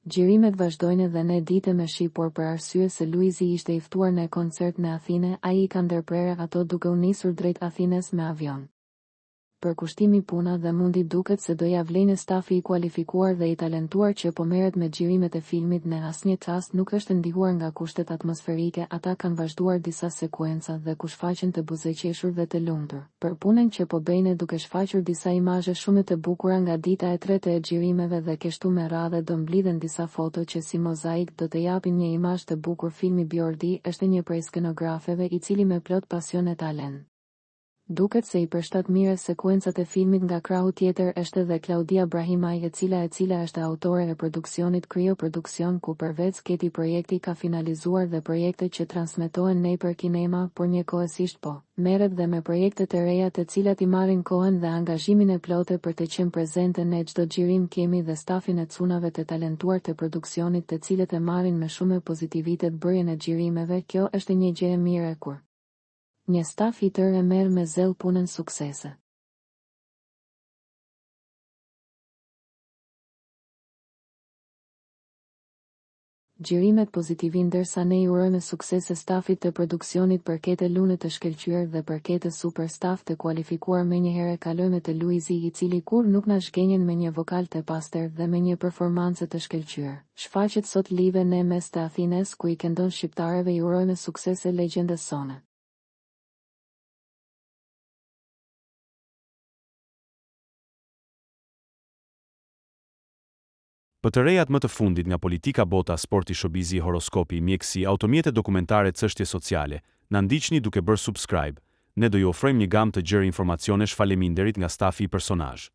Xhirimet vazhdojnë dhe ne ditë me shi, por për arsye se Luizi ishte i ftuar në koncert në Athinë, ai i ka ndërprerë ato duke u nisur drejt Athines me avion. Për kushtimi puna dhe mundi duket se do ja vlejnë stafi i kualifikuar dhe i talentuar që po merret me xhirimet e filmit. Në asnjë rast nuk është ndihmuar nga kushtet atmosferike, ata kanë vazhduar disa sekuenca dhe ku shfaqen të buzëqeshur dhe të lumtur. Për punën që po bëjnë duke shfaqur disa imazhe shumë të bukura nga dita e tretë e xhirimeve dhe kështu me radhë do mblidhen disa foto që si mozaik do të japin një imazh të bukur. Filmi Bjordi është një prej skenografeve i cili me plot pasion e talent duket se i përshtat mirë sekuencat e filmit. Nga krahu tjetër është edhe Claudia Brahimaj, e cila është autore e produksionit Kryo Produksion, ku përveç këtij projekti ka finalizuar dhe projekte që transmetohen nëpër kinema, por njëkohësisht po merret dhe me projekte të reja të cilat i marrin kohën dhe angazhimin e plotë për të qenë prezente në çdo xhirim. Kemi dhe stafin e çunave të talentuar të produksionit, të cilët e marrin me shumë pozitivitet bërjen e xhirimeve. Kjo është një gjë e mirë kur një staf i tërë merr me zell punën suksese. Xhirimet pozitive. Ndërsa ne i urojmë suksese stafit të produksionit për këtë lunë të shkëlqyer dhe për këtë super staf të kualifikuar, menjëherë kalojmë te Luizi, i cili kur nuk na shgjenjen me një vokal të pastër dhe me një performancë të shkëlqyer. Shfaqet sot live në mes të Athines, ku i këndon shqiptarëve. I urojmë suksese legjendës sonë. Për të rejat më të fundit nga politika, bota, sporti, showbizi, horoskopi, mjekësi, automjete dokumentare, çështje sociale, na ndiqni duke bërë subscribe. Ne do ju ofrojmë një gamë të gjerë informacionesh. Faleminderit nga stafi i personazh.